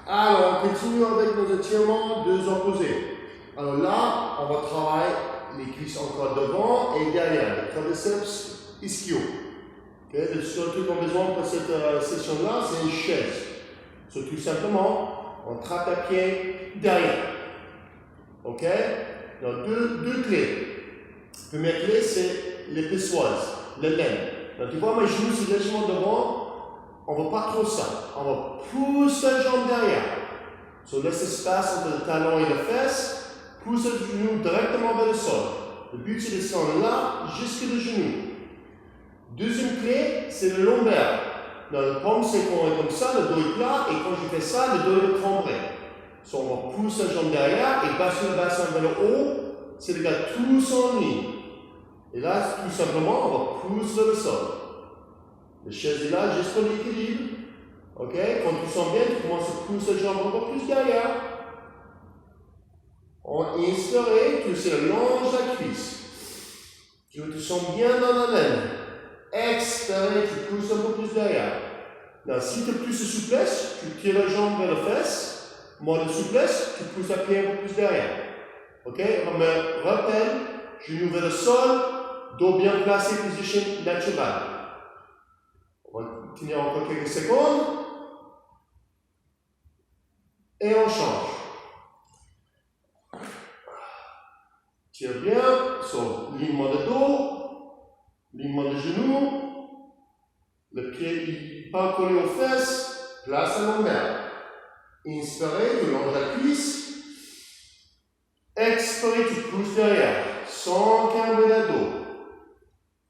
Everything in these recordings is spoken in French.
Alors, on continue avec nos étirements deux opposés. Alors là, on va travailler les cuisses encore devant et derrière, le quadriceps ischio. Okay? Le seul truc qu'on a besoin pour cette session-là, c'est une chaise. So, tout simplement, on trappe à pied derrière. Ok? Donc, deux clés. La première clé, c'est les pessoises, les laines. Donc, tu vois, mes genoux, c'est légèrement devant. On ne va pas trop ça. On va pousser la jambe derrière. So, laisse espace entre le talon et la fesse. Pousse le genou directement vers le sol. Le but, c'est de descendre là, jusque le genou. Deuxième clé, c'est le lombaire. Dans le pompe, c'est qu'on est comme ça, le dos est plat, et quand je fais ça, le dos est cambré. So, on va pousser la jambe derrière et passer le bassin vers le haut. C'est le gars tous en ligne. Et là, tout simplement, on va pousser vers le sol. La chaise est là juste pour l'équilibre. Ok? Quand tu sens bien, tu commences à pousser la jambe encore plus derrière. On inspire, tu sais, longe la cuisse. Tu te sens bien dans la laine. Expire, tu pousses un peu plus derrière. Là, si tu as plus de souplesse, tu tires la jambe vers la fesse. Moins de souplesse, tu pousses la pied un peu plus derrière. Ok? Rappelle, genou vers le sol, dos bien placé, position naturelle. On va tenir encore quelques secondes. Et on change. Tire bien, sur lignement de dos, lignement de genou. Le pied pas collé aux fesses, place à lombaire. Inspirez, tu longes la cuisse. Expirez, tu pousses derrière, sans camber le dos.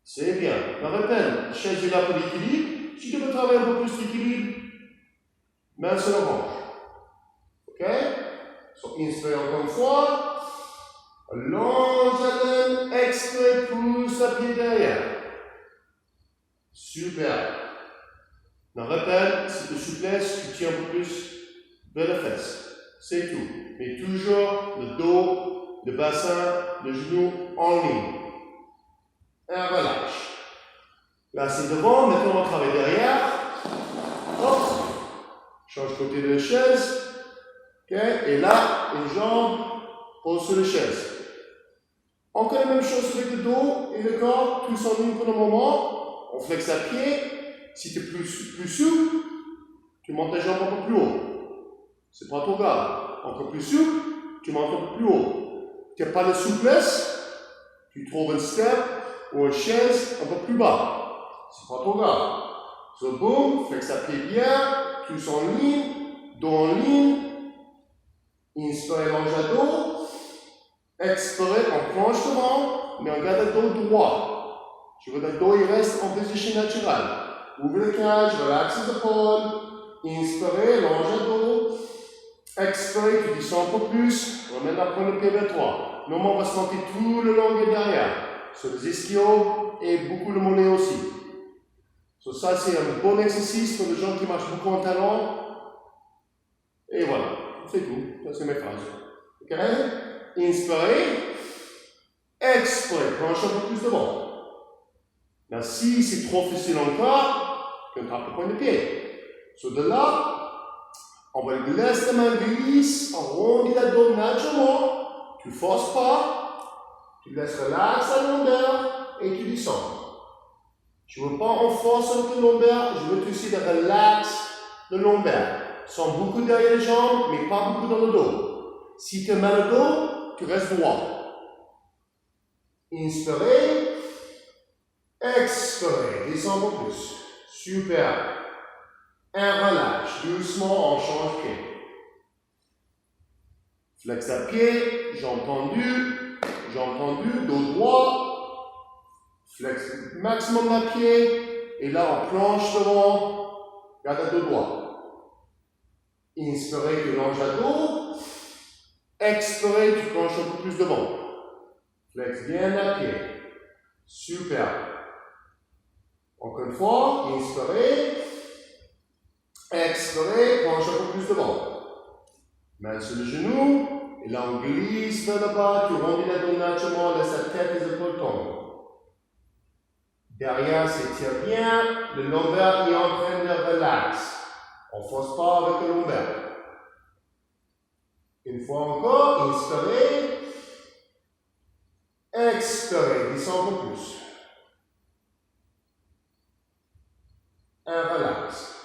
C'est bien. Je rappelle, chaise est là pour l'équilibre. Si tu veux travailler un peu plus d'équilibre, main sur la hanche. Ok? So, inspirez encore une fois. Longe la laine, expirez, pousse la pied derrière. Super. Je rappelle, si tu souplesse, tu tiens un peu plus vers la fesse. C'est tout. Mais toujours le dos, le bassin, le genou en ligne. Et relâche. Là, c'est devant. Maintenant, on va travailler derrière. Hop. Change côté de la chaise. Okay. Et là, une jambe pose sur la chaise. Encore la même chose avec le dos et le corps, tous en ligne pour le moment. On flexe à pied. Si tu es plus souple, tu montes les jambes un peu plus haut. C'est pas trop grave. Encore plus souple, tu montes un peu plus haut. Tu n'as pas de souplesse, tu trouves un step ou une chaise un peu plus bas. C'est pas trop grave. So, boum, flexe à pied bien, tous en ligne, dos en ligne. Inspirez, longe à dos. Expirez, on planche devant, mais on garde le dos droit. Je veux que le dos il reste en position naturelle. Ouvre le cage, relaxe les épaules. Inspirez, longe à dos. Expirez, tu descends un peu plus. Remets la pointe de pied vers toi. Normalement, on va sentir tout le long derrière. Sur les ischios et beaucoup le mollet aussi. So, ça, c'est un bon exercice pour les gens qui marchent beaucoup en talon. Et voilà, c'est tout. Ça, c'est mes phrases. Ok? Inspirez. Expirez, planche un peu plus devant. Là, si c'est trop facile encore, tu tapes le point de pied. So, de là, on va laisser la main glisse, arrondir la dos naturellement. Tu ne forces pas. Tu laisses relaxer la lombaire et tu descends. Je ne veux pas en force avec le lombaire, je veux aussi de relax le lombaire. Sans beaucoup derrière les jambes, mais pas beaucoup dans le dos. Si tu as mal au dos, tu restes droit. Inspirez. Expirez. Descends un peu plus. Super. Et relâche. Doucement, on change pied. Flex à pied, jambes tendues, dos droit. Flex maximum à pied. Et là, on planche devant. Garde le dos droit. Inspirez, tu longes à dos. Expirez, tu planches un peu plus devant. Flex bien à pied. Super. Encore une fois, inspirez. Expirez, planche un peu plus devant. Main sur le genou. Et là, on glisse vers le bas. Tu rondis la dos naturellement. Laisse la tête et les épaules tomber. Derrière, s'étire bien. Le lombaire est en train de relax. On ne force pas avec le lombaire. Une fois encore, inspirez. Expirez, descends un peu plus. Un relax.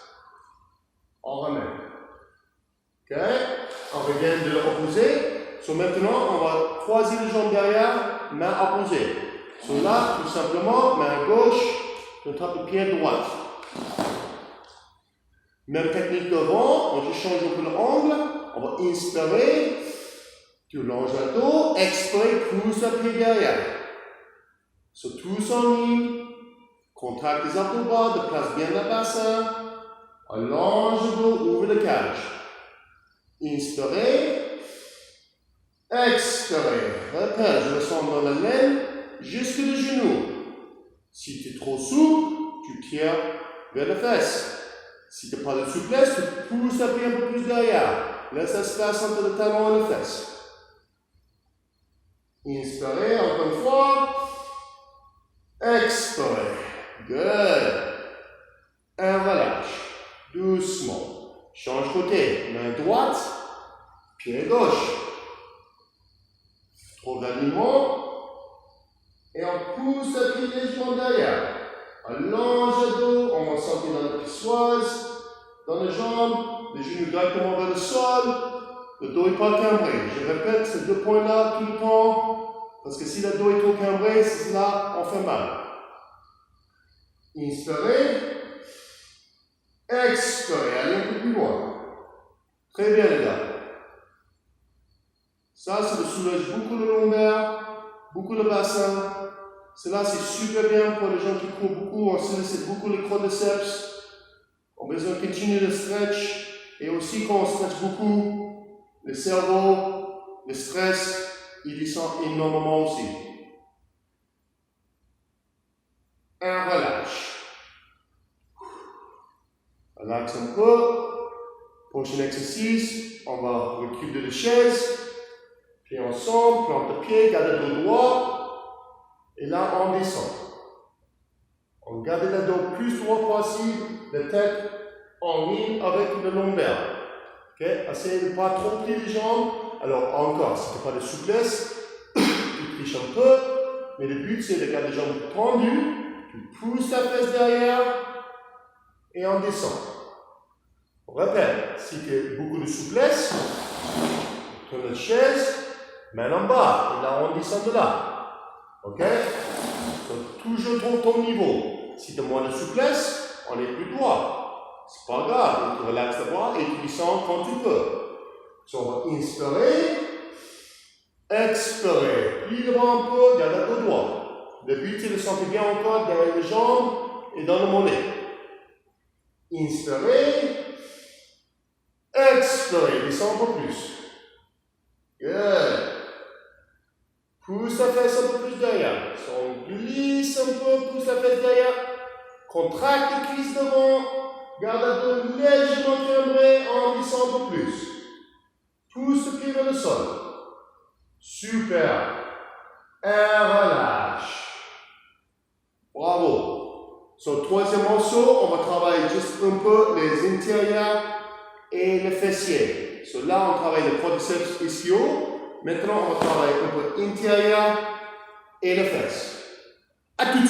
On remet. Ok? On revient de l'opposé. So maintenant, on va croiser les jambes derrière, main opposée. So là, tout simplement, main gauche, tu attrapes le pied droit. Même technique devant, on change un peu l'angle. On va inspirer, tu longes le dos, expirez, pousse le pied derrière. So tous en ligne, contracte les abdos bas, déplace bien le bassin, allonge le dos, ouvre le cage. Inspirez. Expirez. Repère, je ressens dans la laine jusque le genou. Si tu es trop souple, tu tiens vers les fesses. Si tu n'as pas de souplesse, tu pousses le pied un peu plus derrière. Laisse l'espace entre le talon et les fesses. Inspirez encore une fois. Expirez. Good. Un relâche. Doucement. Change côté. Main droite, pied gauche. Trop d'aliments. Et on pousse le pied légèrement derrière. Allonge le dos, on va sentir dans la pissoise, dans les jambes, les genoux directement vers le sol, le dos n'est pas cambré. Je répète ces deux points-là tout le temps, parce que si le dos est trop cambré, c'est là on fait mal. Inspirez, expirez, allez un peu plus loin. Très bien les gars. Ça soulève beaucoup le lombaire, beaucoup le bassin. Cela, c'est super bien pour les gens qui courent beaucoup. On sollicite beaucoup les quadriceps. On a besoin de continuer le stretch. Et aussi, quand on stretch beaucoup, le cerveau, le stress, il descend énormément aussi. Un relâche. Relax un peu. Prochain exercice, on va reculer de la chaise. Pieds ensemble, plante le pied, garde le dos droit. Et là, on descend. On garde le dos plus droit possible, la tête en ligne avec le lombaire. Okay? Essayez de ne pas trop plier les jambes. Alors, encore, si tu n'as pas de souplesse, tu triches un peu. Mais le but, c'est de garder les jambes tendues. Tu pousses ta fesse derrière et on descend. On répète, si tu as beaucoup de souplesse, tu prends la chaise, main en bas. Et là, on descend de là. Ok? Donc, toujours ton niveau. Si tu as moins de souplesse, on est plus droit. C'est pas grave. Tu relaxes le bras et tu descends quand tu peux. So, on va inspirer, expirer. Plie le bras un peu, garde le dos droit. Le but, c'est de sentir bien encore derrière les jambes et dans le mollet. Inspirez, expirez. Descends un peu plus. Good. Pousse la fesse un peu plus derrière. On glisse un peu, pousse la fesse derrière. Contracte les cuisses devant. Garde le dos légèrement cambré, on descend un peu plus. Pousse le pied vers le sol. Super. Un relâche. Bravo. Sur le troisième morceau, on va travailler juste un peu les intérieurs et les fessiers. So là, on travaille les quadriceps ischiaux. Maintenant, on va travailler un peu intérieur et les fesses. À tout de suite.